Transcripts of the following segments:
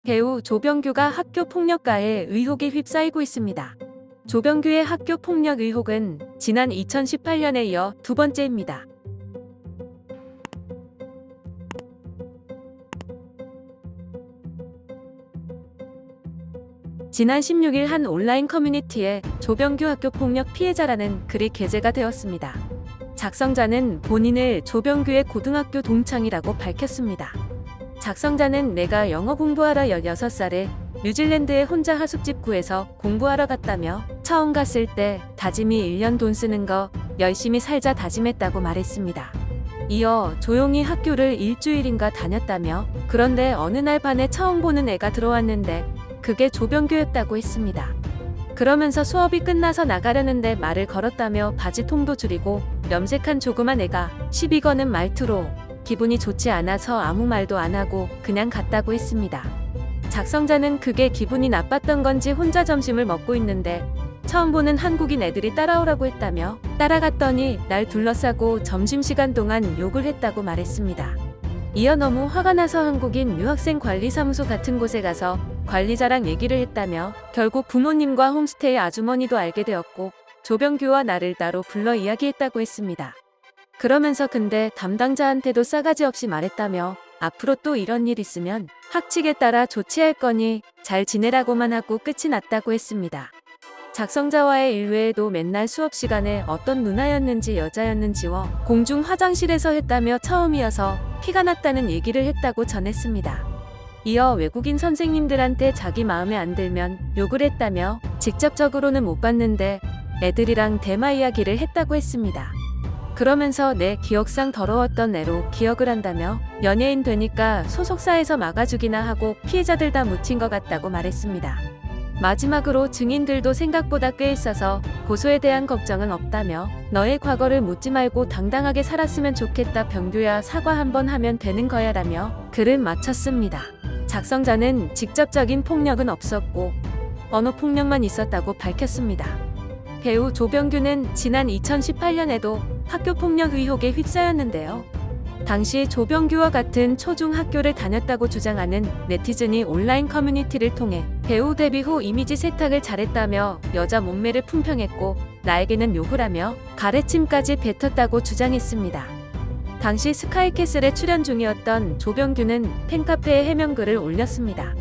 배우 조병규가 학교 폭력가에 의혹에 휩싸이고 있습니다. 조병규의 학교 폭력 의혹은 지난 2018년에 이어 두 번째입니다. 지난 16일 한 온라인 커뮤니티에 조병규 학교 폭력 피해자라는 글이 게재가 되었습니다. 작성자는 본인을 조병규의 고등학교 동창이라고 밝혔습니다. 작성자는 내가 영어 공부하러 16살에 뉴질랜드에 혼자 하숙집 구해서 공부하러 갔다며 처음 갔을 때 다짐이 1년 돈 쓰는 거 열심히 살자 다짐했다고 말했습니다. 이어 조용히 학교를 일주일인가 다녔다며 그런데 어느 날 반에 처음 보는 애가 들어왔는데 그게 조병규였다고 했습니다. 그러면서 수업이 끝나서 나가려는데 말을 걸었다며 바지통도 줄이고 염색한 조그만 애가 시비 거는 말투로 기분이 좋지 않아서 아무 말도 안 하고 그냥 갔다고 했습니다. 작성자는 그게 기분이 나빴던 건지 혼자 점심을 먹고 있는데 처음 보는 한국인 애들이 따라오라고 했다며 따라갔더니 날 둘러싸고 점심시간 동안 욕을 했다고 말했습니다. 이어 너무 화가 나서 한국인 유학생 관리사무소 같은 곳에 가서 관리자랑 얘기를 했다며 결국 부모님과 홈스테이 아주머니도 알게 되었고 조병규와 나를 따로 불러 이야기했다고 했습니다. 그러면서 근데 담당자한테도 싸가지 없이 말했다며 앞으로 또 이런 일 있으면 학칙에 따라 조치할 거니 잘 지내라고만 하고 끝이 났다고 했습니다. 작성자와의 일 외에도 맨날 수업 시간에 어떤 누나였는지 여자였는지와 공중 화장실에서 했다며 처음이어서 피가 났다는 얘기를 했다고 전했습니다. 이어 외국인 선생님들한테 자기 마음에 안 들면 욕을 했다며 직접적으로는 못 봤는데 애들이랑 대마 이야기를 했다고 했습니다. 그러면서 내 기억상 더러웠던 애로 기억을 한다며 연예인 되니까 소속사에서 막아주기나 하고 피해자들 다 묻힌 것 같다고 말했습니다. 마지막으로 증인들도 생각보다 꽤 있어서 고소에 대한 걱정은 없다며 너의 과거를 묻지 말고 당당하게 살았으면 좋겠다 병규야 사과 한번 하면 되는 거야 라며 글을 마쳤습니다. 작성자는 직접적인 폭력은 없었고 언어 폭력만 있었다고 밝혔습니다. 배우 조병규는 지난 2018년에도 학교 폭력 의혹에 휩싸였는데요. 당시 조병규와 같은 초중학교를 다녔다고 주장하는 네티즌이 온라인 커뮤니티를 통해 배우 데뷔 후 이미지 세탁을 잘했다며 여자 몸매를 품평했고 나에게는 욕을 하며 가래침까지 뱉었다고 주장했습니다. 당시 스카이캐슬에 출연 중이었던 조병규는 팬카페에 해명글을 올렸습니다.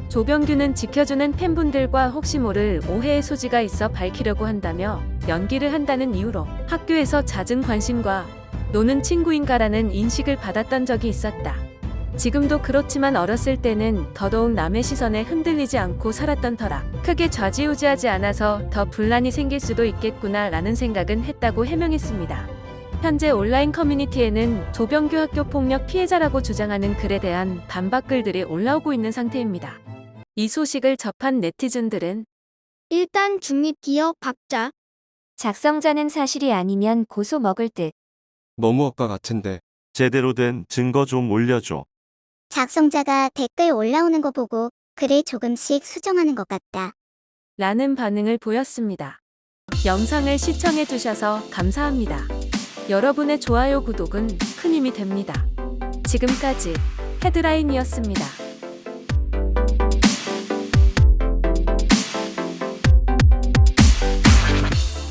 조병규는 지켜주는 팬분들과 혹시 모를 오해의 소지가 있어 밝히려고 한다며 연기를 한다는 이유로 학교에서 잦은 관심과 노는 친구인가라는 인식을 받았던 적이 있었다. 지금도 그렇지만 어렸을 때는 더더욱 남의 시선에 흔들리지 않고 살았던 터라 크게 좌지우지하지 않아서 더 분란이 생길 수도 있겠구나 라는 생각은 했다고 해명했습니다. 현재 온라인 커뮤니티에는 조병규 학교 폭력 피해자라고 주장하는 글에 대한 반박글들이 올라오고 있는 상태입니다. 이 소식을 접한 네티즌들은 일단 중립기업 박자. 작성자는 사실이 아니면 고소 먹을 듯. 너무 엇과 같은데 제대로 된 증거 좀 올려줘. 작성자가 댓글 올라오는 거 보고 글을 조금씩 수정하는 것 같다. 라는 반응을 보였습니다. 영상을 시청해주셔서 감사합니다. 여러분의 좋아요 구독은 큰 힘이 됩니다. 지금까지 헤드라인이었습니다.